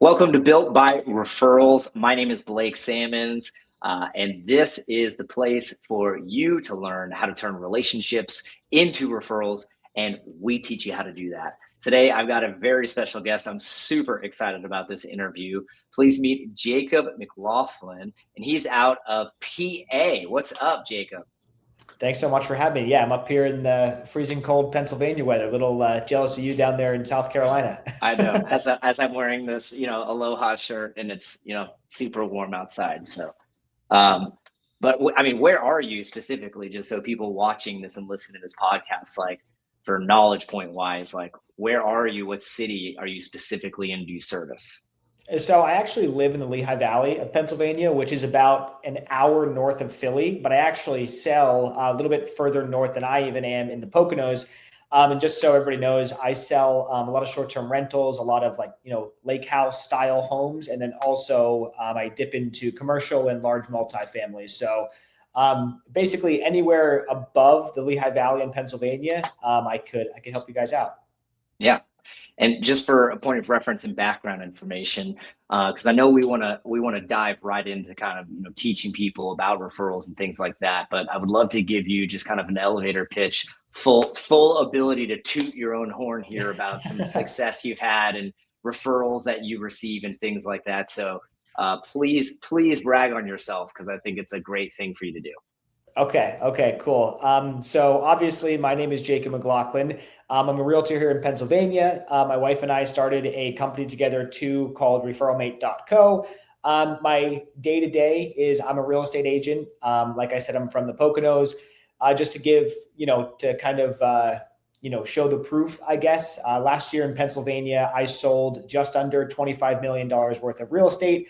Welcome to Built by Referrals. My name is Blake Salmons, and this is the place for you to learn how to turn relationships into referrals, and we teach you how to do that. Today, I've got a very special guest. I'm super excited about this interview. Please meet Jacob McLaughlin, and he's out of PA. What's up, Jacob? Thanks so much for having me. Yeah, I'm up here in the freezing cold Pennsylvania weather. A little jealous of you down there in South Carolina. I know, as I'm wearing this, aloha shirt, and it's super warm outside. So, um, but I mean, where are you specifically? Just so people watching this and listening to this podcast, like for knowledge point wise, like where are you? What city are you specifically in? Do you service? So I actually live in the Lehigh Valley of Pennsylvania, which is about an hour north of Philly, but I actually sell a little bit further north than I even am in the Poconos. And just so everybody knows, I sell a lot of short-term rentals, a lot of lake house style homes. And then also I dip into commercial and large multifamilies. So basically anywhere above the Lehigh Valley in Pennsylvania, I could help you guys out. Yeah. And just for a point of reference and background information, because I know we want to dive right into kind of teaching people about referrals and things like that. But I would love to give you just kind of an elevator pitch, full ability to toot your own horn here about some success you've had and referrals that you receive and things like that. So please brag on yourself because I think it's a great thing for you to do. Okay, cool. So obviously my name is Jake McLaughlin. I'm a realtor here in Pennsylvania. My wife and I started a company together too called referral-mate.co. My day-to-day is I'm a real estate agent. Like I said, I'm from the Poconos. Just to give, to kind of, show the proof, I guess. Last year in Pennsylvania, I sold just under $25 million worth of real estate.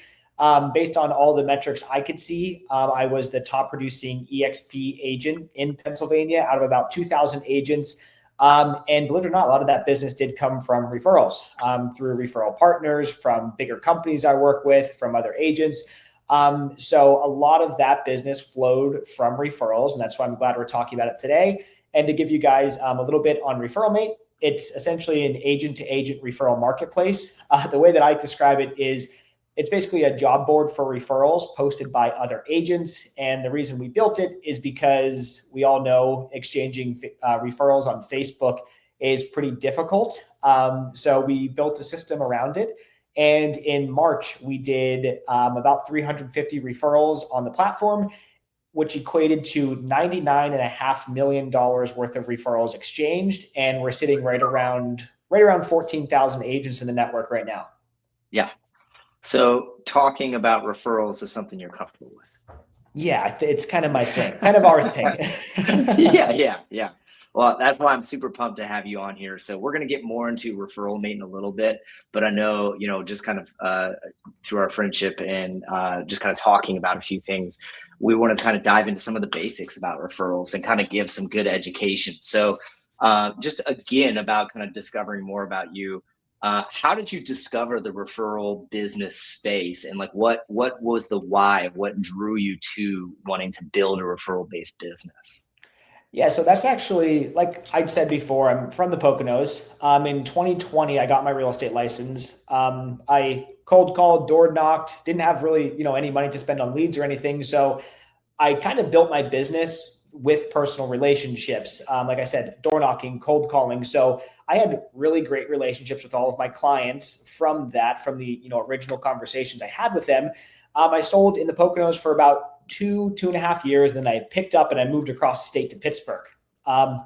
Based on all the metrics I could see, I was the top producing EXP agent in Pennsylvania out of about 2,000 agents. And believe it or not, a lot of that business did come from referrals, through referral partners, from bigger companies I work with, from other agents. So a lot of that business flowed from referrals, and that's why I'm glad we're talking about it today. And to give you guys a little bit on Referral Mate, it's essentially an agent-to-agent referral marketplace. The way that I describe it is it's basically a job board for referrals posted by other agents. And the reason we built it is because we all know exchanging referrals on Facebook is pretty difficult. So we built a system around it. And in March, we did about 350 referrals on the platform, which equated to $99.5 million worth of referrals exchanged. And we're sitting right around 14,000 agents in the network right now. Yeah. So talking about referrals is something you're comfortable with. Yeah, it's kind of my thing, kind of our thing. Yeah. Well, that's why I'm super pumped to have you on here. So we're going to get more into Referral Mate in a little bit, but I know, just kind of through our friendship and just kind of talking about a few things, we want to kind of dive into some of the basics about referrals and kind of give some good education. So just again, about kind of discovering more about you. How did you discover the referral business space, and like what was the why of what drew you to wanting to build a referral based business? Yeah, so that's actually, like I said before, I'm from the Poconos. In 2020, I got my real estate license. I cold called, door knocked, didn't have really, any money to spend on leads or anything. So I kind of built my business with personal relationships. Like I said, door knocking, cold calling. So I had really great relationships with all of my clients from the original conversations I had with them. I sold in the Poconos for about two and a half years. Then I picked up and I moved across state to Pittsburgh.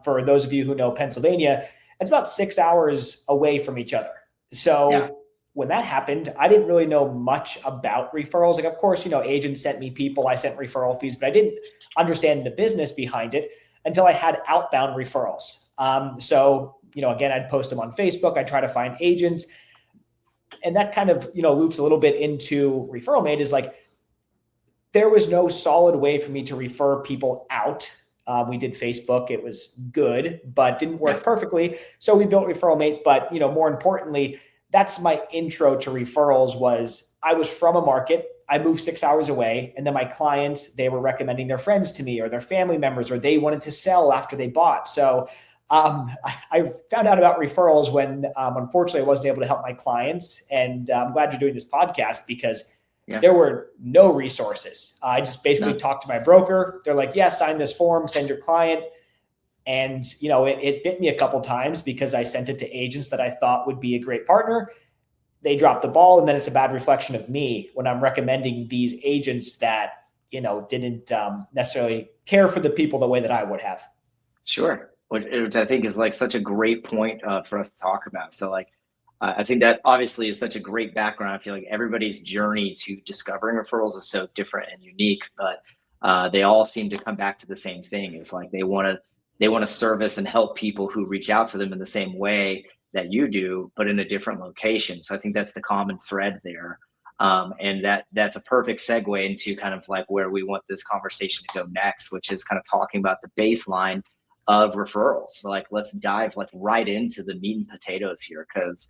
For those of you who know Pennsylvania, it's about 6 hours away from each other. So yeah. When that happened, I didn't really know much about referrals. Like, of course, agents sent me people, I sent referral fees, but I didn't understand the business behind it until I had outbound referrals. So, again, I'd post them on Facebook. I'd try to find agents. And that kind of, loops a little bit into Referral Mate is like, there was no solid way for me to refer people out. We did Facebook. It was good, but didn't work perfectly. So we built Referral Mate. But, more importantly, that's my intro to referrals. Was I was from a market. I moved 6 hours away, and then my clients, they were recommending their friends to me or their family members, or they wanted to sell after they bought. So I found out about referrals when, unfortunately, I wasn't able to help my clients. And I'm glad you're doing this podcast because there were no resources. I just basically talked to my broker. They're like, yeah, sign this form, send your client. And, it bit me a couple times because I sent it to agents that I thought would be a great partner. They dropped the ball, and then it's a bad reflection of me when I'm recommending these agents that, didn't necessarily care for the people the way that I would have. Sure. Which I think is like such a great point for us to talk about. So like, I think that obviously is such a great background. I feel like everybody's journey to discovering referrals is so different and unique, but they all seem to come back to the same thing. It's like they want to service and help people who reach out to them in the same way that you do, but in a different location. So I think that's the common thread there. And that's a perfect segue into kind of like where we want this conversation to go next, which is kind of talking about the baseline of referrals. So like, let's dive like right into the meat and potatoes here. Cause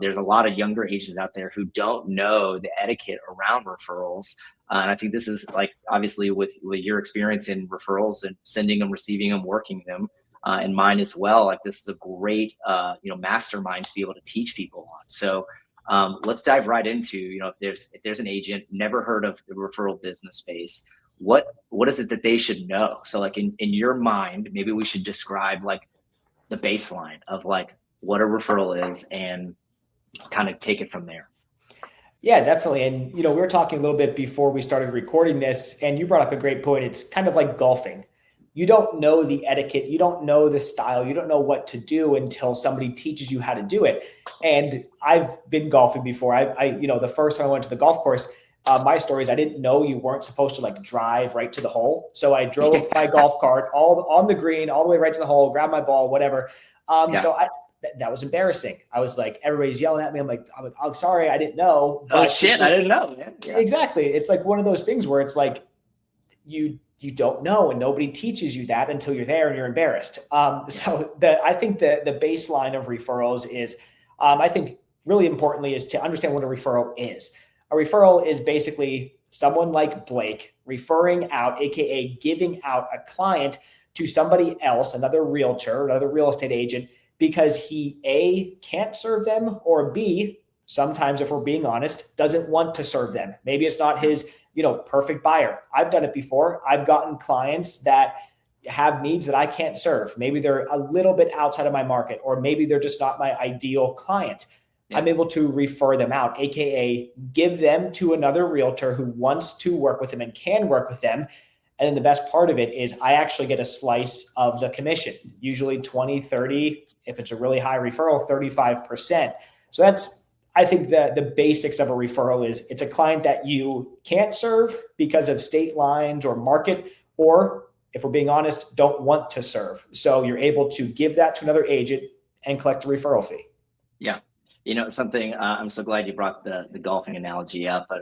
there's a lot of younger agents out there who don't know the etiquette around referrals. And I think this is like, obviously with your experience in referrals and sending them, receiving them, working them, and mine as well. Like this is a great, mastermind to be able to teach people on. So let's dive right into, if there's an agent never heard of the referral business space, what is it that they should know? So like in your mind, maybe we should describe like the baseline of like what a referral is and kind of take it from there. Yeah, definitely. And, we were talking a little bit before we started recording this, and you brought up a great point. It's kind of like golfing. You don't know the etiquette. You don't know the style. You don't know what to do until somebody teaches you how to do it. And I've been golfing before. The first time I went to the golf course, my story is I didn't know you weren't supposed to like drive right to the hole. So I drove my golf cart all on the green, all the way right to the hole, grabbed my ball, whatever. So that was embarrassing. I was like, everybody's yelling at me. I'm like, oh, sorry, I didn't know. Oh shit, I didn't know, man. Yeah. Exactly. It's like one of those things where it's like you don't know, and nobody teaches you that until you're there and you're embarrassed. I think the baseline of referrals is, I think really importantly, is to understand what a referral is. A referral is basically someone like Blake referring out, AKA giving out a client to somebody else, another realtor, another real estate agent, because he A, can't serve them, or B, sometimes if we're being honest, doesn't want to serve them. Maybe it's not his, perfect buyer. I've done it before. I've gotten clients that have needs that I can't serve. Maybe they're a little bit outside of my market, or maybe they're just not my ideal client. Yeah. I'm able to refer them out, AKA give them to another realtor who wants to work with them and can work with them. And then the best part of it is I actually get a slice of the commission, usually 20, 30, if it's a really high referral, 35%. So that's, I think the basics of a referral is it's a client that you can't serve because of state lines or market, or if we're being honest, don't want to serve. So you're able to give that to another agent and collect a referral fee. Yeah. Something, I'm so glad you brought the golfing analogy up, but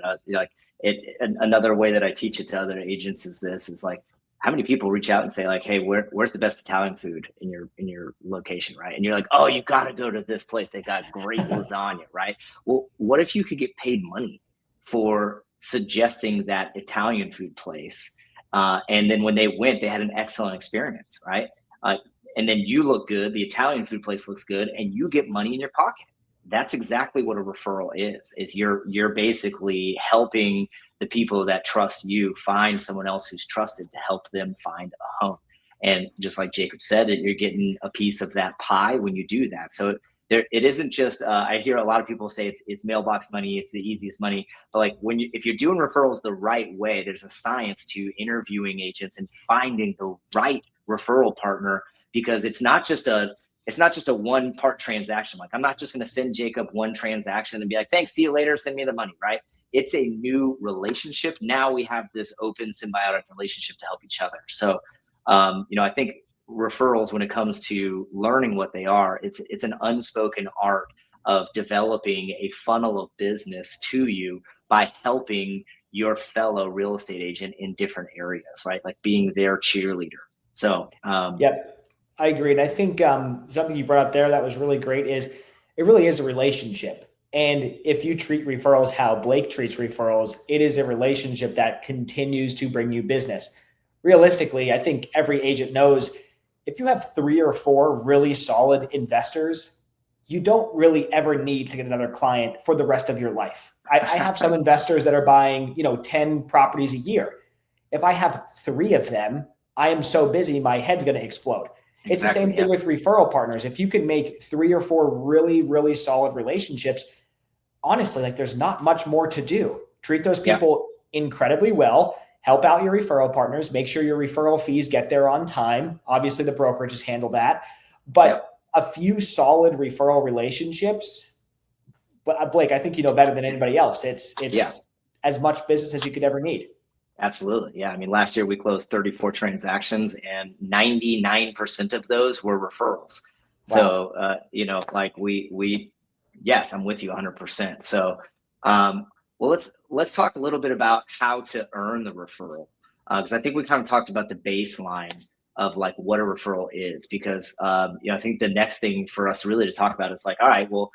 another way that I teach it to other agents is like, how many people reach out and say like, hey, where's the best Italian food in your location, right? And you're like, oh, you got to go to this place. They got great lasagna, right? Well, what if you could get paid money for suggesting that Italian food place? And then when they went, they had an excellent experience, right? And then you look good, the Italian food place looks good, and you get money in your pocket. That's exactly what a referral is you're basically helping the people that trust you find someone else who's trusted to help them find a home. And just like Jacob said, you're getting a piece of that pie when you do that. So it isn't just, I hear a lot of people say it's mailbox money, it's the easiest money, but like if you're doing referrals the right way, there's a science to interviewing agents and finding the right referral partner, because it's not just a one part transaction. Like I'm not just going to send Jacob one transaction and be like, thanks, see you later, send me the money, right? It's a new relationship. Now we have this open symbiotic relationship to help each other. So, I think referrals, when it comes to learning what they are, it's an unspoken art of developing a funnel of business to you by helping your fellow real estate agent in different areas, right? Like being their cheerleader. So, Yep. I agree. And I think something you brought up there that was really great is it really is a relationship. And if you treat referrals how Blake treats referrals, it is a relationship that continues to bring you business. Realistically, I think every agent knows if you have 3 or 4 really solid investors, you don't really ever need to get another client for the rest of your life. I have some investors that are buying, 10 properties a year. If I have 3 of them, I am so busy, my head's going to explode. It's the same thing with referral partners. If you can make 3 or 4 really, really solid relationships, honestly, like there's not much more to do. Treat those people incredibly well, help out your referral partners, make sure your referral fees get there on time. Obviously the brokerages handle that, but a few solid referral relationships, but Blake, I think you know better than anybody else. It's as much business as you could ever need. Absolutely. Yeah. I mean, last year we closed 34 transactions and 99% of those were referrals. Wow. So, like yes, I'm with you 100%. So, well, let's talk a little bit about how to earn the referral. Because I think we kind of talked about the baseline of like what a referral is, because, I think the next thing for us really to talk about is like, all right, well,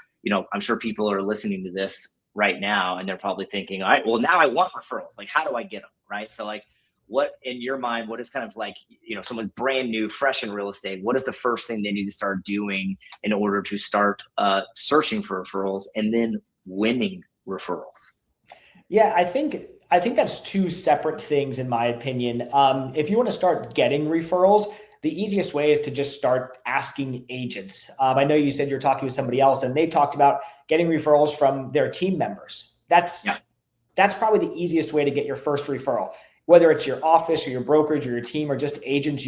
I'm sure people are listening to this right now and they're probably thinking, all right, well, now I want referrals. Like, how do I get them? Right. So like, what in your mind, what is kind of like, someone brand new, fresh in real estate, what is the first thing they need to start doing in order to start searching for referrals and then winning referrals? Yeah, I think that's 2 separate things in my opinion. If you want to start getting referrals, the easiest way is to just start asking agents. I know you said you're talking with somebody else and they talked about getting referrals from their team members. That's probably the easiest way to get your first referral, whether it's your office or your brokerage or your team or just agents.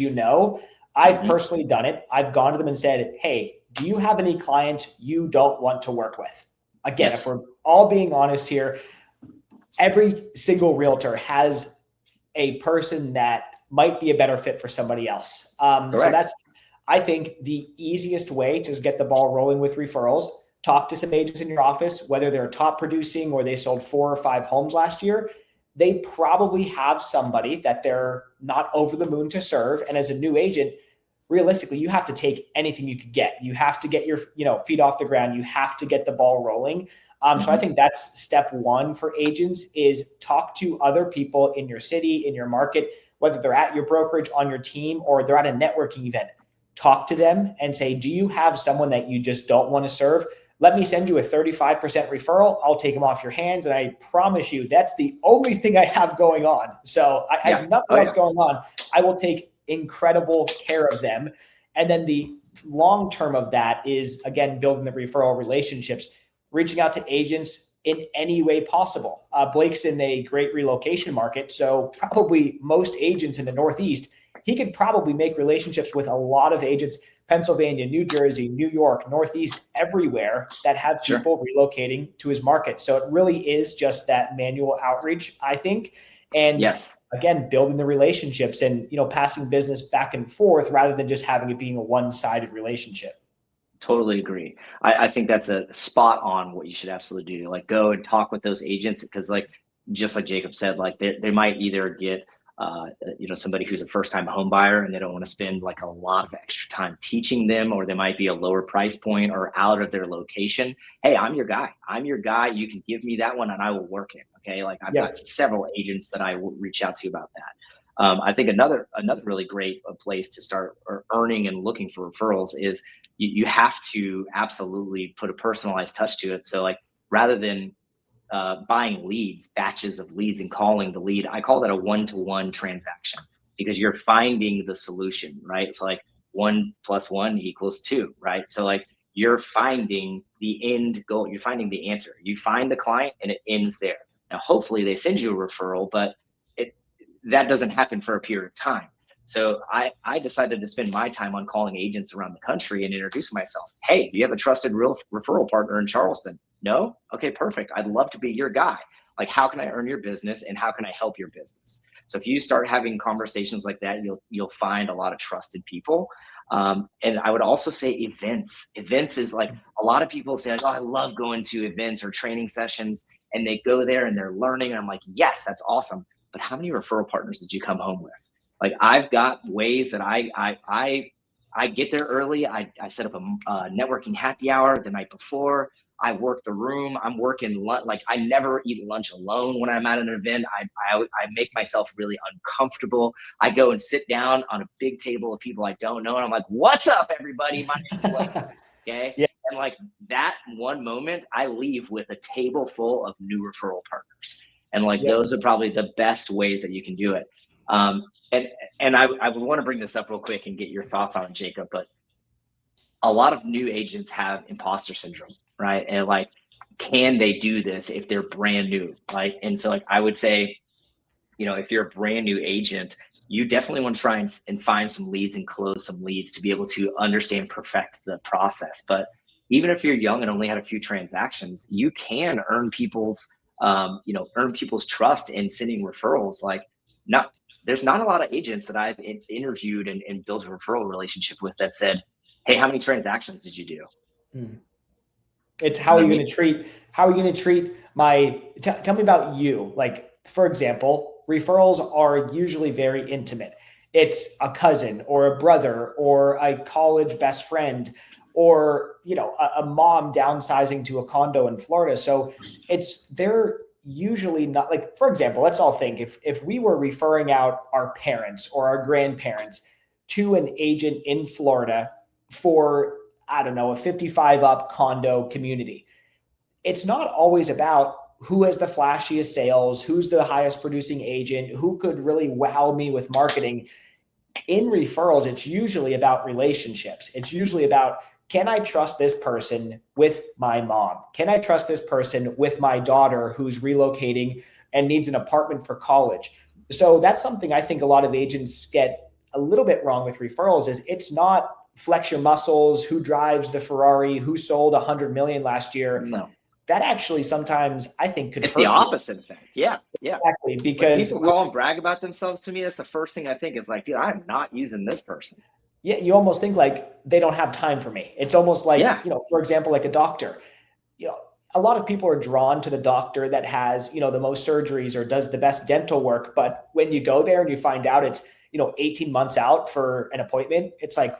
I've personally done it. I've gone to them and said, hey, do you have any clients you don't want to work with? Again, if we're all being honest here, every single realtor has a person that might be a better fit for somebody else. So that's, I think, the easiest way to get the ball rolling with referrals. Talk to some agents in your office, whether they're top producing or they sold 4 or 5 homes last year. They probably have somebody that they're not over the moon to serve. And as a new agent, realistically, you have to take anything you could get. You have to get your feet off the ground. You have to get the ball rolling. So I think that's step 1 for agents is talk to other people in your city, in your market, whether they're at your brokerage, on your team, or they're at a networking event. Talk to them and say, do you have someone that you just don't want to serve? Let me send you a 35% referral. I'll take them off your hands. And I promise you, that's the only thing I have going on. So I have nothing else going on. I will take incredible care of them. And then the long term of that is, again, building the referral relationships, reaching out to agents in any way possible. Blake's in a great relocation market. So probably most agents in the Northeast, he could probably make relationships with a lot of agents, Pennsylvania, New Jersey, New York, Northeast, everywhere that have people relocating to his market. So it really is just that manual outreach, I think. And again, building the relationships and, passing business back and forth rather than just having it being a one-sided relationship. Totally agree. I think that's a spot on what you should absolutely do. Like go and talk with those agents because just like Jacob said, like they might either get somebody who's a first-time home buyer and they don't want to spend like a lot of extra time teaching them, or they might be a lower price point or out of their location. Hey, I'm your guy. You can give me that one and I will work it. Okay. Like I've got several agents that I will reach out to about that. I think another really great place to start earning and looking for referrals is you have to absolutely put a personalized touch to it. So like rather than buying leads, batches of leads and calling the lead, I call that a 1-to-1 transaction because you're finding the solution, right? So like 1 + 1 = 2, right? So like you're finding the end goal, you're finding the answer. You find the client and it ends there. Now, hopefully they send you a referral, but that doesn't happen for a period of time. So I decided to spend my time on calling agents around the country and introducing myself. Hey, do you have a trusted real referral partner in Charleston? No? Okay, perfect. I'd love to be your guy. Like, how can I earn your business and how can I help your business? So if you start having conversations like that, you'll find a lot of trusted people. And I would also say events. Events is like a lot of people say, like, oh, I love going to events or training sessions, and they go there and they're learning. And I'm like, yes, that's awesome. But how many referral partners did you come home with? Like I've got ways that I get there early. I set up a networking happy hour the night before. I work the room. I'm working lunch. Like I never eat lunch alone when I'm at an event. I make myself really uncomfortable. I go and sit down on a big table of people I don't know. And I'm like, what's up, everybody? My name's Blake. Okay. Yeah. And like that one moment, I leave with a table full of new referral partners. And like those are probably the best ways that you can do it. And I would want to bring this up real quick and get your thoughts on it, Jacob. But a lot of new agents have imposter syndrome, right? And like, can they do this if they're brand new? Like, and so like I would say, if you're a brand new agent, you definitely want to try and find some leads and close some leads to be able to understand, perfect the process. But even if you're young and only had a few transactions, you can earn people's trust in sending referrals. Like, there's not a lot of agents that I've interviewed and built a referral relationship with that said, hey, how many transactions did you do? It's how are you going to treat tell me about you. Like, for example, referrals are usually very intimate. It's a cousin or a brother or a college best friend or, a mom downsizing to a condo in Florida. So they're usually not, like, for example, let's all think if we were referring out our parents or our grandparents to an agent in Florida for, I don't know, a 55 up condo community. It's not always about who has the flashiest sales, who's the highest producing agent, who could really wow me with marketing. In referrals, it's usually about relationships. It's usually about, can I trust this person with my mom? Can I trust this person with my daughter who's relocating and needs an apartment for college? So that's something I think a lot of agents get a little bit wrong with referrals. Is it's not flex your muscles, who drives the Ferrari, who sold 100 million last year. No. That actually sometimes I think could it's hurt the opposite effect. Yeah. Exactly. Because when people call and brag about themselves to me, that's the first thing I think is like, dude, I'm not using this person. Yeah, you almost think like they don't have time for me. It's almost like, for example, like a doctor. A lot of people are drawn to the doctor that has, the most surgeries or does the best dental work. But when you go there and you find out it's, 18 months out for an appointment, it's like,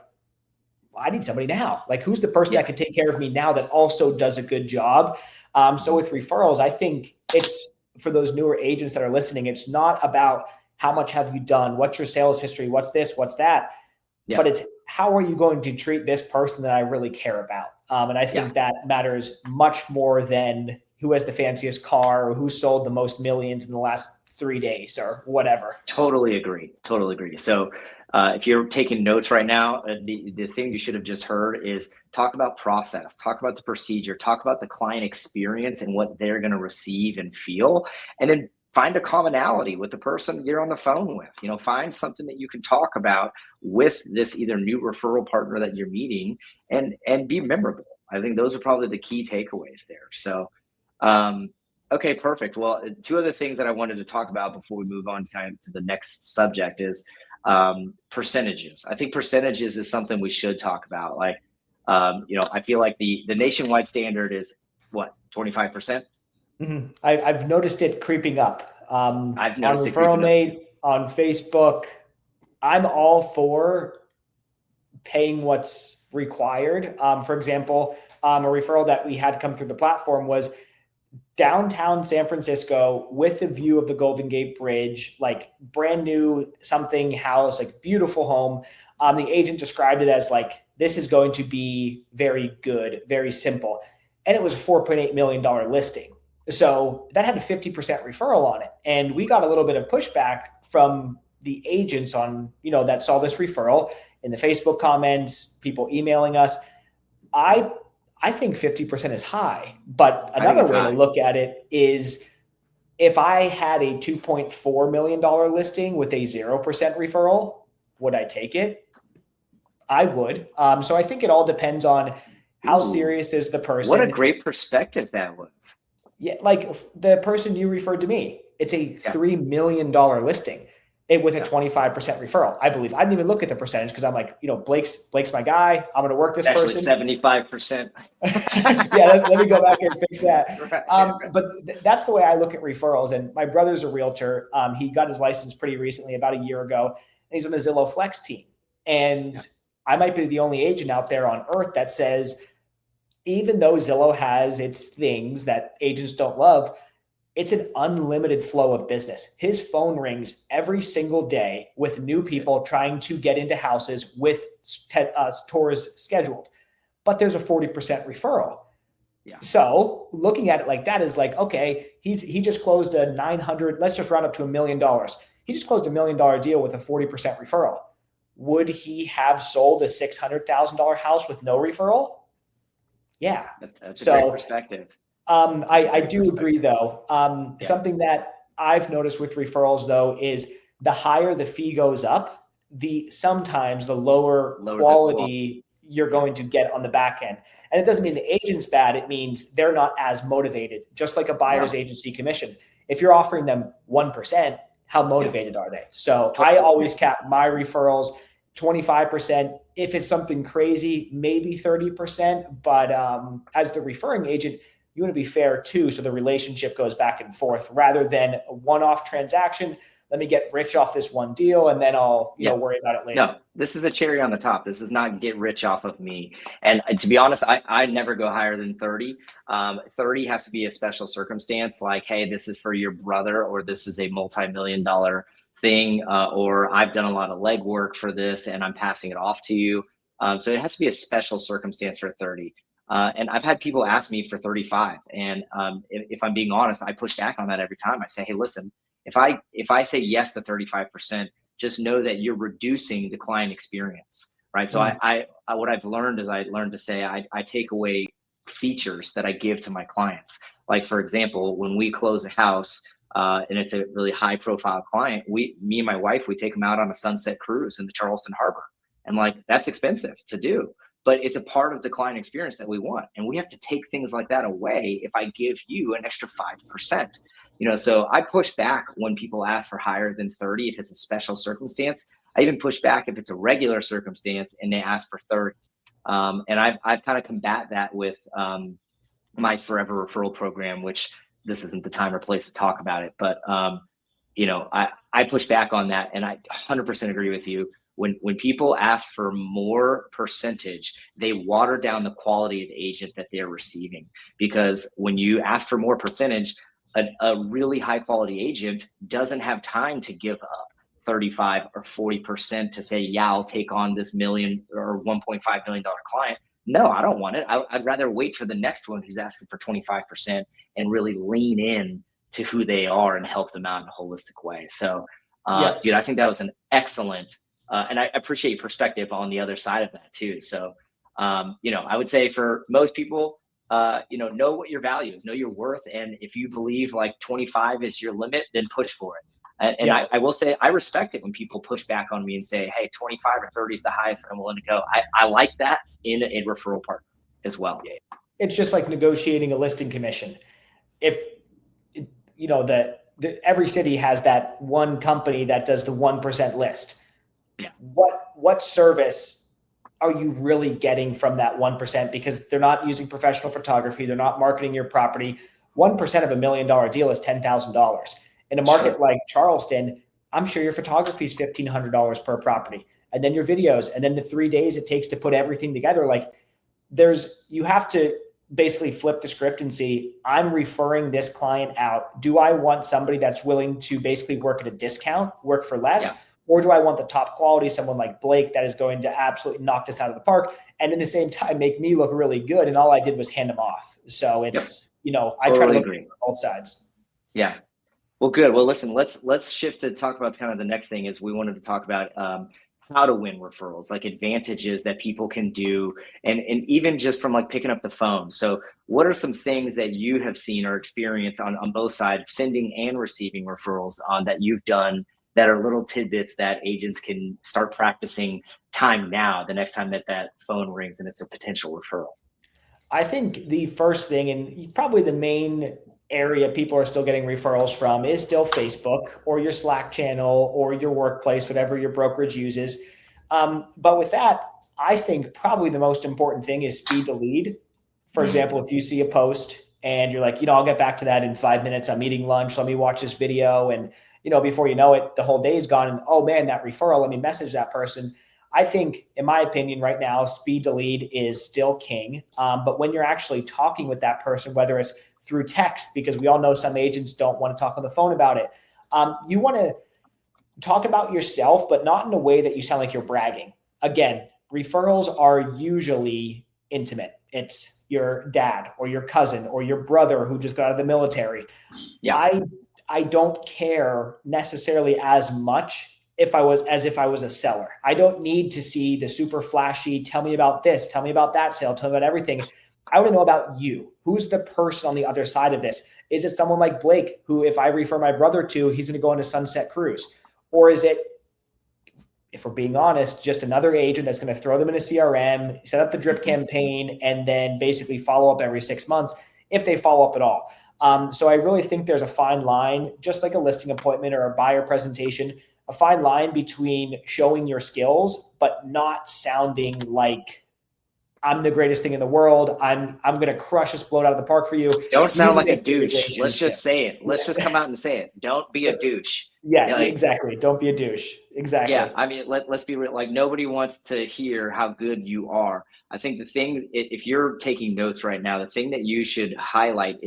I need somebody now. Like, who's the person that can take care of me now that also does a good job? So with referrals, I think it's for those newer agents that are listening, it's not about how much have you done? What's your sales history? What's this? What's that? Yeah. But it's how are you going to treat this person that I really care about? And I think that matters much more than who has the fanciest car or who sold the most millions in the last 3 days or whatever. Totally agree. So if you're taking notes right now, the thing you should have just heard is talk about process, talk about the procedure, talk about the client experience and what they're going to receive and feel, and then find a commonality with the person you're on the phone with. Find something that you can talk about with this either new referral partner that you're meeting and be memorable. I think those are probably the key takeaways there. So, okay, perfect. Well, two other things that I wanted to talk about before we move on to the next subject is percentages. I think percentages is something we should talk about. Like, I feel like the nationwide standard is what, 25%? Mm-hmm. I've noticed it creeping up. I've noticed on Referral Mate, on Facebook. I'm all for paying what's required. For example, a referral that we had come through the platform was downtown San Francisco with a view of the Golden Gate Bridge, like brand new something house, like beautiful home. The agent described it as like, this is going to be very good, very simple. And it was a $4.8 million listing. So that had a 50% referral on it. And we got a little bit of pushback from the agents on, that saw this referral in the Facebook comments, people emailing us. I think 50% is high, but another way to look at it is if I had a $2.4 million listing with a 0% referral, would I take it? I would. So I think it all depends on how serious is the person. What a great perspective that was. Yeah, like the person you referred to me, it's a $3 million listing with a 25% referral, I believe. I didn't even look at the percentage because I'm like, Blake's my guy. I'm going to work this person. 75%. Yeah, let me go back and fix that. But that's the way I look at referrals. And my brother's a realtor. He got his license pretty recently, about a year ago. And he's on the Zillow Flex team. And I might be the only agent out there on earth that says, even though Zillow has its things that agents don't love, it's an unlimited flow of business. His phone rings every single day with new people trying to get into houses with tours scheduled, but there's a 40% referral. Yeah. So looking at it like that is like, okay, he just closed a 900, let's just round up to $1 million. He just closed $1 million deal with a 40% referral. Would he have sold a $600,000 house with no referral? Yeah. That's a great perspective. I do agree though. Something that I've noticed with referrals though is the higher the fee goes up, sometimes the lower quality you're going to get on the back end. And it doesn't mean the agent's bad. It means they're not as motivated, just like a buyer's agency commission. If you're offering them 1%, how motivated are they? So I always cap my referrals 25%. If it's something crazy, maybe 30%. But as the referring agent, you want to be fair too. So the relationship goes back and forth rather than a one-off transaction. Let me get rich off this one deal and then I'll worry about it later. No, this is a cherry on the top. This is not get rich off of me. And to be honest, I never go higher than 30. 30 has to be a special circumstance like, hey, this is for your brother, or this is a multi-million-dollar thing, or I've done a lot of legwork for this and I'm passing it off to you. So it has to be a special circumstance for 30. And I've had people ask me for 35. And if I'm being honest, I push back on that every time. I say, hey, listen, if I say yes to 35%, just know that you're reducing the client experience, right? So I what I've learned is I learned to say I take away features that I give to my clients. Like for example, when we close a house and it's a really high profile client, me and my wife, we take them out on a sunset cruise in the Charleston Harbor. And like, that's expensive to do, but it's a part of the client experience that we want. And we have to take things like that away if I give you an extra 5%. So I push back when people ask for higher than 30 if it's a special circumstance. I even push back if it's a regular circumstance and they ask for 30. And I've kind of combat that with my Forever Referral program, which this isn't the time or place to talk about it. But I push back on that, and I 100% agree with you. When people ask for more percentage, they water down the quality of the agent that they're receiving. Because when you ask for more percentage, a really high quality agent doesn't have time to give up 35 or 40% to say, yeah, I'll take on this million or $1.5 million client. No, I don't want it. I'd rather wait for the next one who's asking for 25% and really lean in to who they are and help them out in a holistic way. So, dude, I think that was an excellent, and I appreciate your perspective on the other side of that too. So, I would say for most people, know what your value is, know your worth. And if you believe like 25 is your limit, then push for it. And I will say, I respect it when people push back on me and say, hey, 25 or 30 is the highest that I'm willing to go. I like that in a referral partner as well. It's just like negotiating a listing commission. If, every city has that one company that does the 1% list. Yeah. What service are you really getting from that 1%? Because they're not using professional photography. They're not marketing your property. 1% of $1 million deal is $10,000. In a market like Charleston, I'm sure your photography is $1,500 per property. And then your videos, and then the 3 days it takes to put everything together. Like you have to basically flip the script and see, I'm referring this client out. Do I want somebody that's willing to basically work at a discount, work for less? Yeah. Or do I want the top quality, someone like Blake that is going to absolutely knock this out of the park and at the same time make me look really good? And all I did was hand them off. So it's, I try to look at both sides. Yeah. Well, good. Well, listen, let's shift to talk about kind of the next thing is we wanted to talk about how to win referrals, like advantages that people can do. And even just from like picking up the phone. So what are some things that you have seen or experienced on both sides, sending and receiving referrals that you've done that are little tidbits that agents can start practicing time now, the next time that phone rings and it's a potential referral? I think the first thing, and probably the main area people are still getting referrals from, is still Facebook or your Slack channel or your workplace, whatever your brokerage uses. But with that, I think probably the most important thing is speed to lead. For example, if you see a post and you're like, I'll get back to that in 5 minutes. I'm eating lunch. Let me watch this video. And, before you know it, the whole day is gone. And, oh man, that referral, let me message that person. I think, in my opinion, right now, speed to lead is still king. But when you're actually talking with that person, whether it's through text, because we all know some agents don't want to talk on the phone about it, you want to talk about yourself, but not in a way that you sound like you're bragging. Again, referrals are usually intimate. It's your dad or your cousin or your brother who just got out of the military. Yeah. I don't care necessarily as much if I was a seller. I don't need to see the super flashy, tell me about this, tell me about that sale, tell me about everything. I want to know about you. Who's the person on the other side of this? Is it someone like Blake, who if I refer my brother to, he's going to go on a sunset cruise? Or is it, if we're being honest, just another agent that's going to throw them in a CRM, set up the drip campaign, and then basically follow up every 6 months if they follow up at all? So I really think there's a fine line, just like a listing appointment or a buyer presentation, a fine line between showing your skills, but not sounding like I'm the greatest thing in the world. I'm going to crush this bloat out of the park for you. Don't sound like a douche. Let's just say it. Let's just come out and say it. Don't be a douche. Yeah, exactly. Don't be a douche. Exactly. Yeah, I mean, let's be real. Like, nobody wants to hear how good you are. I think the thing, if you're taking notes right now, the thing that you should highlight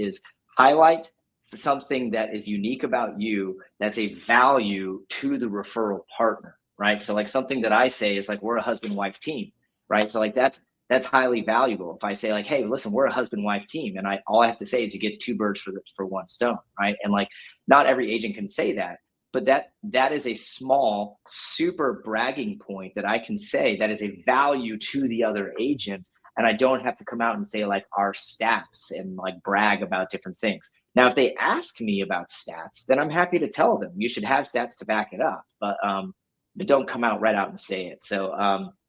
something that is unique about you, that's a value to the referral partner, right? So like something that I say is like, we're a husband-wife team, right? So like that's highly valuable. If I say like, hey, listen, we're a husband-wife team, and all I have to say is you get two birds for one stone, right? And like, not every agent can say that, but that is a small, super bragging point that I can say that is a value to the other agent. And I don't have to come out and say like our stats and like brag about different things. Now, if they ask me about stats, then I'm happy to tell them you should have stats to back it up, but don't come out right out and say it. So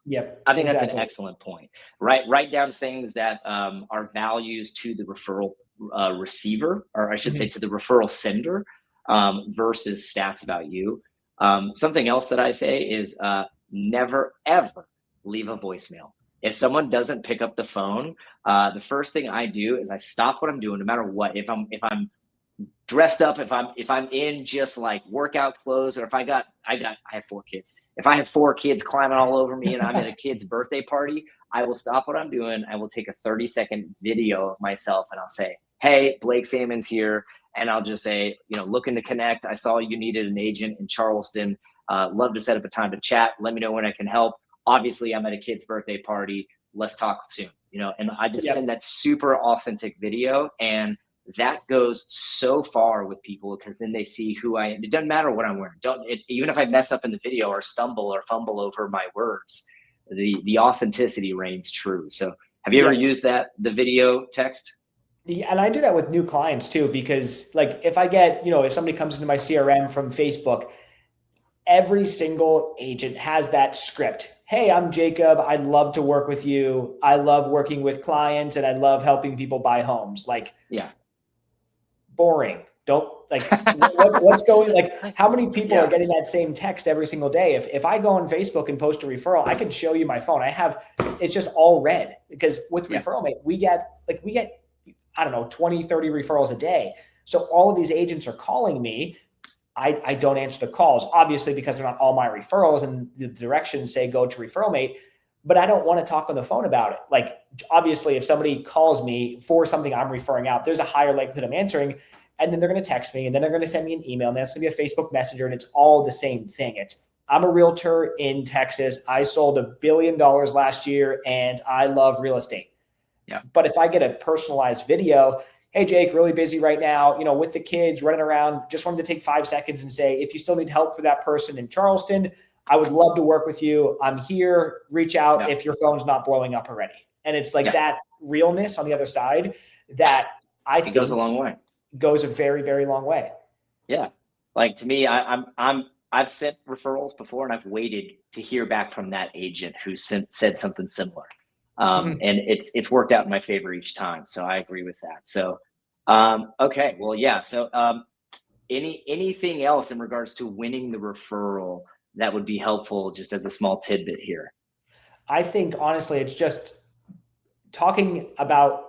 yep, I think exactly. That's an excellent point. Write down things that are values to the referral receiver, or I should say to the referral sender, versus stats about you. Something else that I say is never, ever leave a voicemail. If someone doesn't pick up the phone, the first thing I do is I stop what I'm doing, no matter what. If I'm dressed up, if I'm in just like workout clothes, or if I have 4 kids. If I have 4 kids climbing all over me and I'm at a kid's birthday party, I will stop what I'm doing. I will take a 30-second video of myself and I'll say, hey, Blake Salmon's here. And I'll just say, looking to connect. I saw you needed an agent in Charleston. Love to set up a time to chat. Let me know when I can help. Obviously, I'm at a kid's birthday party. Let's talk soon. And I just send that super authentic video, and that goes so far with people because then they see who I am. It doesn't matter what I'm wearing. Even if I mess up in the video or stumble or fumble over my words, the authenticity reigns true. So, have you ever used the video text? Yeah, and I do that with new clients too, because like if I get, if somebody comes into my CRM from Facebook, every single agent has that script. Hey, I'm Jacob. I'd love to work with you. I love working with clients and I love helping people buy homes. Like, yeah, boring. Don't like what's going, like how many people are getting that same text every single day? If I go on Facebook and post a referral, I can show you my phone. It's just all red, because with Referral Mate, we get, I don't know, 20, 30 referrals a day. So all of these agents are calling me. I don't answer the calls, obviously, because they're not all my referrals and the directions say go to Referral Mate, but I don't want to talk on the phone about it. Like, obviously, if somebody calls me for something I'm referring out, there's a higher likelihood I'm answering, and then they're going to text me, and then they're going to send me an email, and that's going to be a Facebook Messenger, and it's all the same thing. I'm a realtor in Texas. I sold $1 billion last year, and I love real estate. Yeah. But if I get a personalized video, hey, Jake, really busy right now, with the kids running around, just wanted to take 5 seconds and say, if you still need help for that person in Charleston, I would love to work with you. I'm here. Reach out if your phone's not blowing up already. And it's like that realness on the other side that I think goes a long way. Goes a very, very long way. Yeah. Like, to me, I've sent referrals before, and I've waited to hear back from that agent who said something similar. And it's worked out in my favor each time. So I agree with that. So, okay. Well, yeah. So, anything else in regards to winning the referral that would be helpful, just as a small tidbit here? I think, honestly, it's just talking about,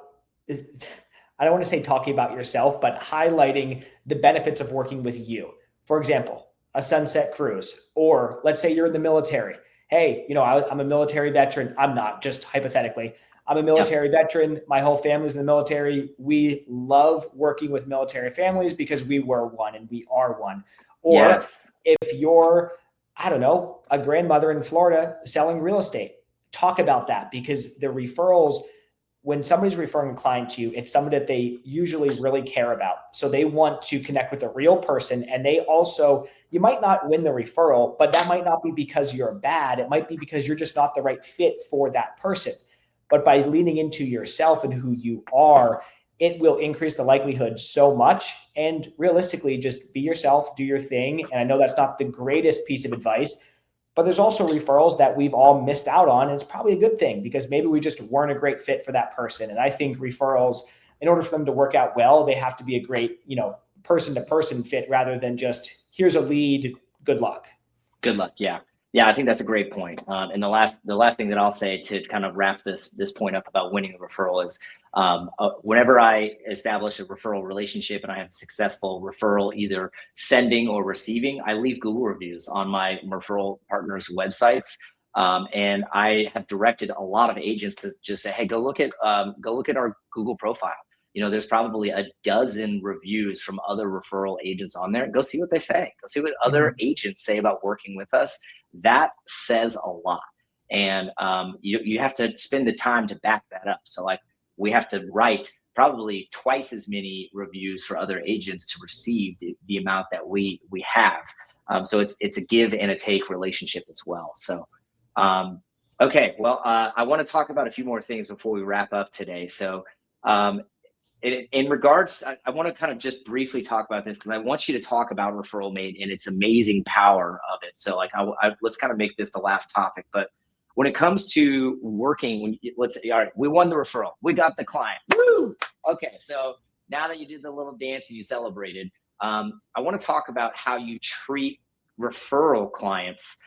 I don't want to say talking about yourself, but highlighting the benefits of working with you. For example, a sunset cruise, or let's say you're in the military hey, I'm a military veteran. I'm not, just hypothetically. I'm a Yep. military veteran. My whole family's in the military. We love working with military families because we were one and we are one. Or Yes. if you're, I don't know, a grandmother in Florida selling real estate, talk about that, because the referrals, when somebody's referring a client to you, it's somebody that they usually really care about. So they want to connect with a real person. And they also, you might not win the referral, but that might not be because you're bad. It might be because you're just not the right fit for that person. But by leaning into yourself and who you are, it will increase the likelihood so much. And realistically, just be yourself, do your thing. And I know that's not the greatest piece of advice, but there's also referrals that we've all missed out on. And it's probably a good thing, because maybe we just weren't a great fit for that person. And I think referrals, in order for them to work out well, they have to be a great, person to person fit, rather than just, here's a lead, good luck. Good luck. Yeah. Yeah, I think that's a great point. And the last thing that I'll say to kind of wrap this point up about winning a referral is, whenever I establish a referral relationship and I have a successful referral, either sending or receiving, I leave Google reviews on my referral partners' websites. And I have directed a lot of agents to just say, hey, go look at our Google profile. There's probably a dozen reviews from other referral agents on there. Go see what they say. Go see what other agents say about working with us. That says a lot. And you have to spend the time to back that up. So like, we have to write probably twice as many reviews for other agents to receive the amount that we have. So it's a give and a take relationship as well. So, okay, well, I want to talk about a few more things before we wrap up today. So, in regards, I want to kind of just briefly talk about this, because I want you to talk about Referral Mate and its amazing power of it. So like, let's kind of make this the last topic. But when it comes to working, let's say, all right, we won the referral, we got the client. Woo! Okay, so now that you did the little dance and you celebrated, I want to talk about how you treat referral clients,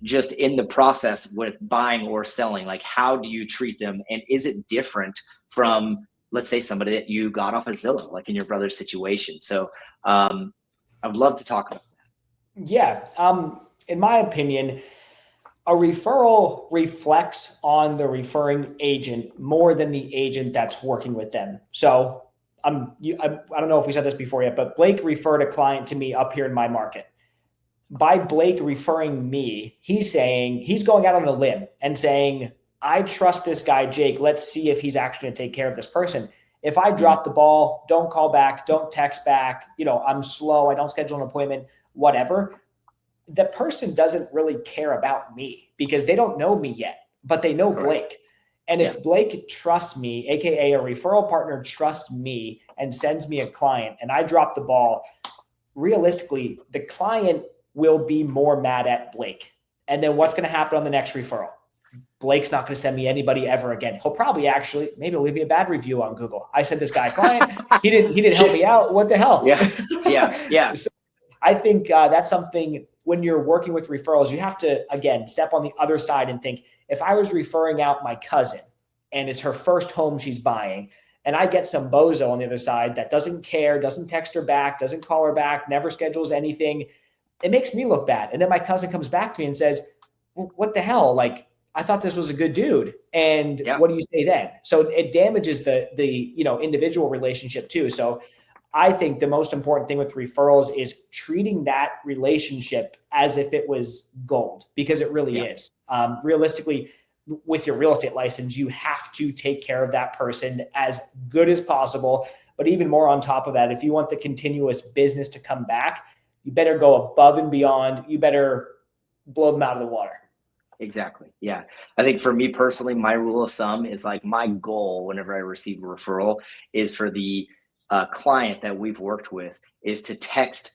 just in the process with buying or selling. Like, how do you treat them, and is it different from, let's say, somebody that you got off of Zillow, like in your brother's situation? So I would love to talk about that. Yeah. In my opinion, a referral reflects on the referring agent more than the agent that's working with them. So I don't know if we said this before yet, but Blake referred a client to me up here in my market. By Blake referring me, he's going out on a limb and saying, I trust this guy, Jake. Let's see if he's actually going to take care of this person. If I drop the ball, don't call back, don't text back, I'm slow, I don't schedule an appointment, whatever, the person doesn't really care about me, because they don't know me yet, but they know Blake. And if Blake trusts me, AKA a referral partner trusts me and sends me a client, and I drop the ball, realistically, the client will be more mad at Blake. And then what's going to happen on the next referral? Blake's not going to send me anybody ever again. He'll probably maybe leave me a bad review on Google. I said, this guy client, he didn't help me out. What the hell? Yeah. So I think that's something, when you're working with referrals, you have to, again, step on the other side and think, if I was referring out my cousin and it's her first home she's buying, and I get some bozo on the other side that doesn't care, doesn't text her back, doesn't call her back, never schedules anything, it makes me look bad. And then my cousin comes back to me and says, what the hell? Like, I thought this was a good dude. And what do you say then? So it damages the individual relationship too. So I think the most important thing with referrals is treating that relationship as if it was gold, because it really is. Realistically, with your real estate license, you have to take care of that person as good as possible. But even more on top of that, if you want the continuous business to come back, you better go above and beyond. You better blow them out of the water. Exactly. Yeah. I think for me personally, my rule of thumb is like, my goal whenever I receive a referral is for the client that we've worked with is to text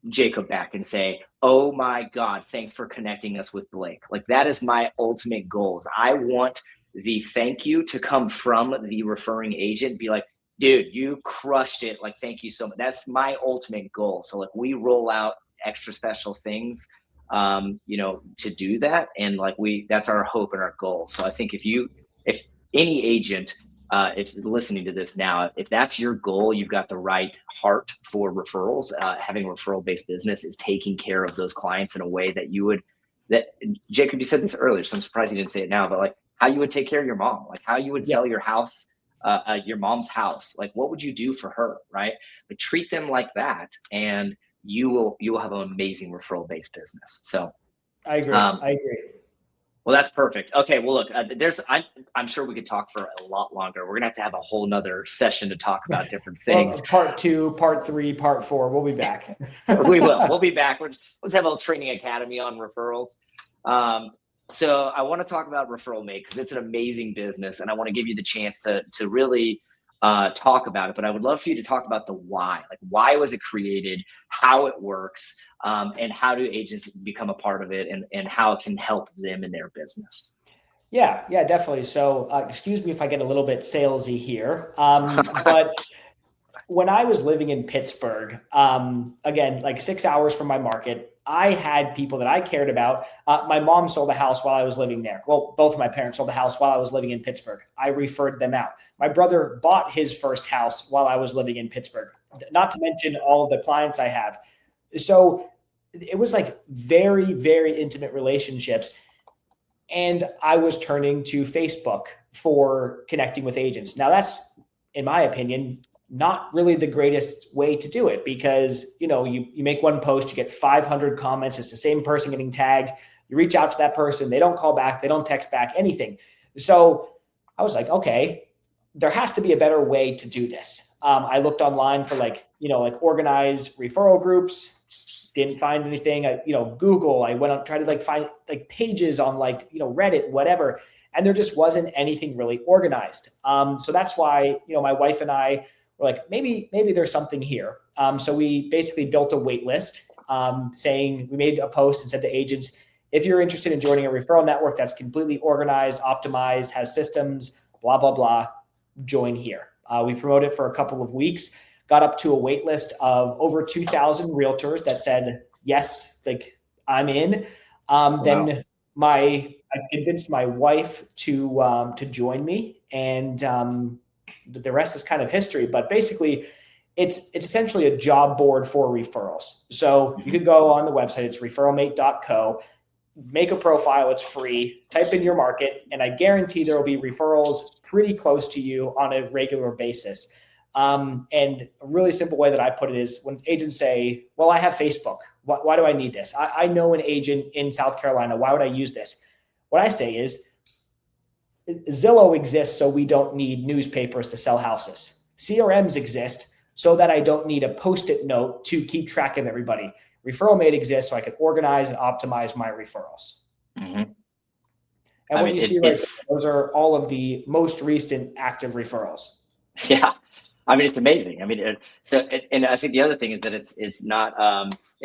Jacob back and say, oh my God, thanks for connecting us with Blake. Like, that is my ultimate goals. I want the thank you to come from the referring agent, be like, dude, you crushed it. Like, thank you so much. That's my ultimate goal. So like, we roll out extra special things, to do that. And like, that's our hope and our goal. So I think if any agent, if listening to this now, if that's your goal, you've got the right heart for referrals. Having a referral-based business is taking care of those clients in a way that you would that Jacob, you said this earlier, so I'm surprised you didn't say it now, but like how you would take care of your mom, like how you would Yeah, sell your house, your mom's house, like what would you do for her, right? Like treat them like that, and you will have an amazing referral based business. So I agree. um, I agree. well, that's perfect. Okay, well, look, I'm sure we could talk for a lot longer. We're gonna have a whole nother session to talk about different things. Well, part 2, part 3, part 4, we'll be back. We will. We'll be back. Let's have a little training academy on referrals. Um, so I want to talk about Referral Mate because it's an amazing business, and I want to give you the chance to really talk about it. But I would love for you to talk about the why. Like, why was it created? How it works, and how do agents become a part of it, and how it can help them in their business. Yeah, definitely. So, excuse me if I get a little bit salesy here, but when I was living in Pittsburgh, again, like 6 hours from my market, I had people that I cared about. My mom sold a house while I was living there. Well, both of my parents sold a house while I was living in Pittsburgh. I referred them out. My brother bought his first house while I was living in Pittsburgh, not to mention all of the clients I have. So it was like very, very intimate relationships. And I was turning to Facebook for connecting with agents. Now, that's, in my opinion, not really the greatest way to do it because, you make one post, you get 500 comments. It's the same person getting tagged. You reach out to that person. They don't call back. They don't text back, anything. So I was like, okay, there has to be a better way to do this. I looked online for like organized referral groups. Didn't find anything. Google, I went on, tried to like find like pages on like, Reddit, whatever. And there just wasn't anything really organized. So that's why, my wife and I were like, maybe there's something here. So we basically built a wait list, saying, we made a post and said to agents, if you're interested in joining a referral network that's completely organized, optimized, has systems, blah, blah, blah, join here. We promoted it for a couple of weeks, got up to a wait list of over 2,000 realtors that said, yes, like I'm in. Wow. Then I convinced my wife to join me, and the rest is kind of history. But basically, it's essentially a job board for referrals. So you could go on the website, it's referral-mate.co, make a profile, it's free, type in your market, and I guarantee there will be referrals pretty close to you on a regular basis. And a really simple way that I put it is when agents say, well, I have Facebook. Why do I need this? I know an agent in South Carolina. Why would I use this? What I say is Zillow exists so we don't need newspapers to sell houses. CRMs exist so that I don't need a Post-it note to keep track of everybody. Referral Mate exists so I can organize and optimize my referrals. Mm-hmm. And what you see right there, those are all of the most recent active referrals. Yeah. I mean, it's amazing. I mean, and I think the other thing is that it's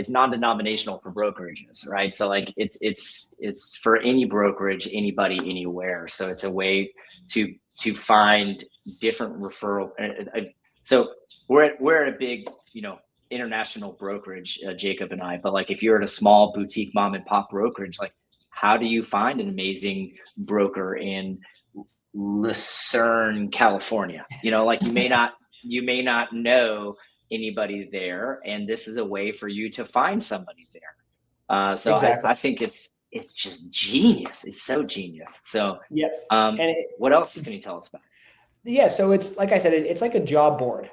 non-denominational for brokerages, right? So like it's for any brokerage, anybody, anywhere. So it's a way to find different referral. So we're at a big, international brokerage, Jacob and I. But like if you're at a small boutique mom and pop brokerage, like how do you find an amazing broker in Lucerne, California? Like you may not know anybody there, and this is a way for you to find somebody there. So exactly. I think it's just genius. It's so genius. So yeah. What else can you tell us about it? Yeah, so it's like I said, it's like a job board.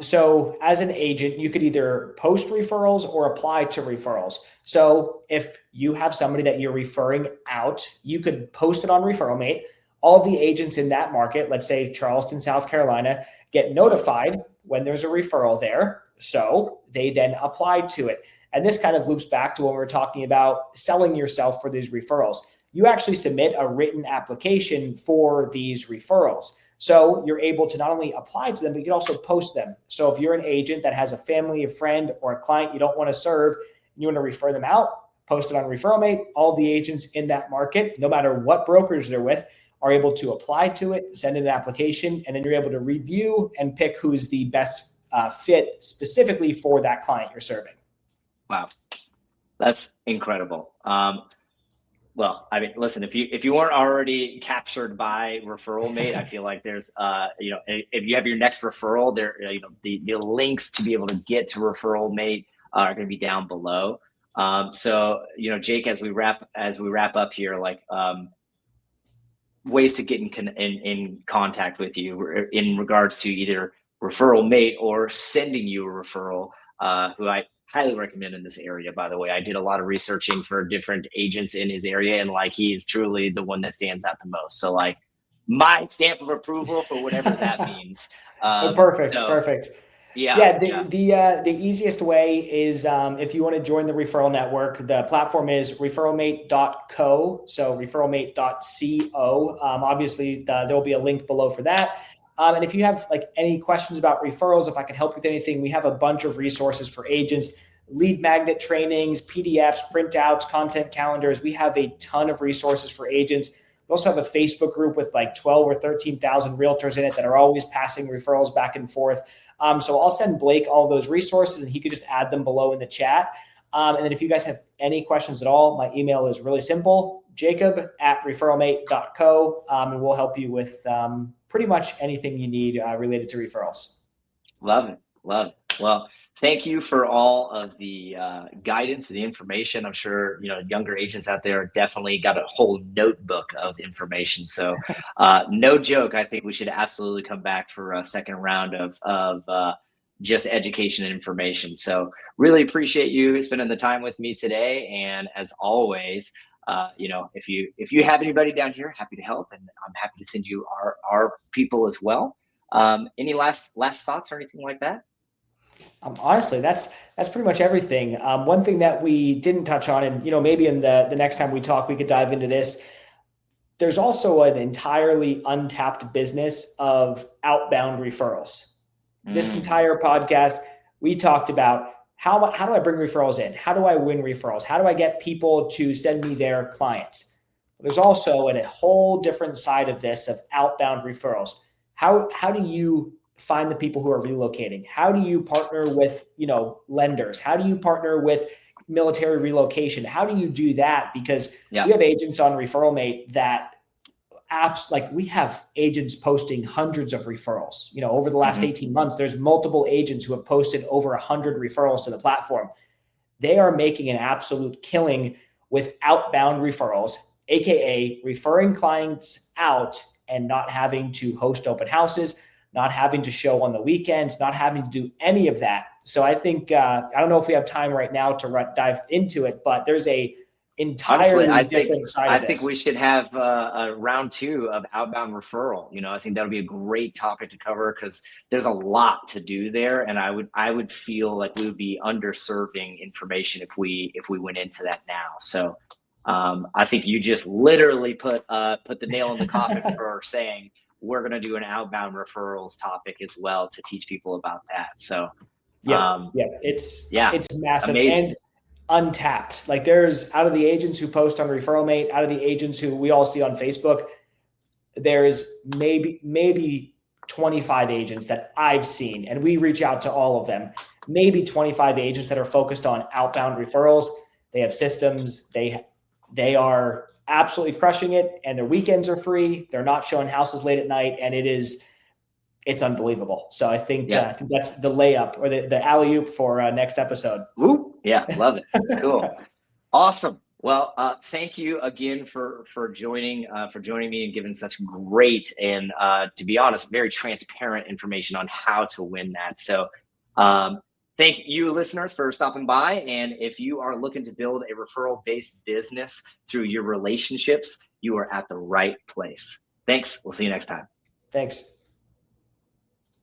So as an agent, you could either post referrals or apply to referrals. So if you have somebody that you're referring out, you could post it on Referral Mate. All the agents in that market, let's say Charleston, South Carolina, get notified when there's a referral there. So they then apply to it. And this kind of loops back to when we were talking about selling yourself for these referrals. You actually submit a written application for these referrals. So you're able to not only apply to them, but you can also post them. So if you're an agent that has a family, a friend, or a client you don't want to serve, and you want to refer them out, post it on Referral Mate. All the agents in that market, no matter what brokerage they're with, are able to apply to it, send in an application, and then you're able to review and pick who's the best fit specifically for that client you're serving. Wow, that's incredible. Well, I mean, listen, if you weren't already captured by Referral Mate, I feel like there's, if you have your next referral, there, the links to be able to get to Referral Mate are going to be down below. So, Jake, as we wrap up here, like, ways to get in contact with you in regards to either referral mate or sending you a referral, who I highly recommend in this area. By the way, I did a lot of researching for different agents in his area, and like, he is truly the one that stands out the most. So, like, my stamp of approval for whatever that means. Perfect. So Perfect. yeah, Yeah, the easiest way is if you want to join the referral network, the platform is referralmate.co, so referralmate.co. Obviously, there'll be a link below for that. And if you have like any questions about referrals, if I can help with anything, we have a bunch of resources for agents, lead magnet trainings, PDFs, printouts, content calendars. We have a ton of resources for agents. We also have a Facebook group with like 12 or 13,000 realtors in it that are always passing referrals back and forth. So I'll send Blake all those resources and he could just add them below in the chat. And then if you guys have any questions at all, my email is really simple, jacob@referralmate.co. And we'll help you with pretty much anything you need related to referrals. Love it. Well, thank you for all of the guidance and the information. I'm sure, younger agents out there definitely got a whole notebook of information. So no joke, I think we should absolutely come back for a second round of just education and information. So really appreciate you spending the time with me today. And as always, if you have anybody down here, happy to help, and I'm happy to send you our people as well. Any last thoughts or anything like that? Honestly, that's pretty much everything. One thing that we didn't touch on, and maybe in the next time we talk, we could dive into this. There's also an entirely untapped business of outbound referrals. This entire podcast, we talked about how do I bring referrals in? How do I win referrals? How do I get people to send me their clients? There's also a whole different side of this of outbound referrals. How do you find the people who are relocating? How do you partner with, lenders? How do you partner with military relocation? How do you do that? Because we have agents on Referral Mate that we have agents posting hundreds of referrals. Over the last 18 months, there's multiple agents who have posted over 100 referrals to the platform. They are making an absolute killing with outbound referrals, AKA referring clients out and not having to host open houses, not having to show on the weekends, not having to do any of that. So I think, I don't know if we have time right now to dive into it, but there's a entirely different side of this. I think we should have a round 2 of outbound referral. I think that'll be a great topic to cover because there's a lot to do there. And I would feel like we would be underserving information if we went into that now. So I think you just literally put the nail in the coffin for saying, we're going to do an outbound referrals topic as well to teach people about that. So it's massive. Amazing. And untapped. Like, there's, out of the agents who post on Referral Mate, out of the agents who we all see on Facebook, there's maybe 25 agents that I've seen, and we reach out to all of them, maybe 25 agents that are focused on outbound referrals. They have systems. They are absolutely crushing it, and their weekends are free. They're not showing houses late at night, and it's unbelievable. So I think that's the layup or the alley-oop for next episode. Woo. Yeah, love it. Cool. Awesome. Well, thank you again for joining me and giving such great and, to be honest, very transparent information on how to win that. So thank you, listeners, for stopping by. And if you are looking to build a referral-based business through your relationships, you are at the right place. Thanks. We'll see you next time. Thanks.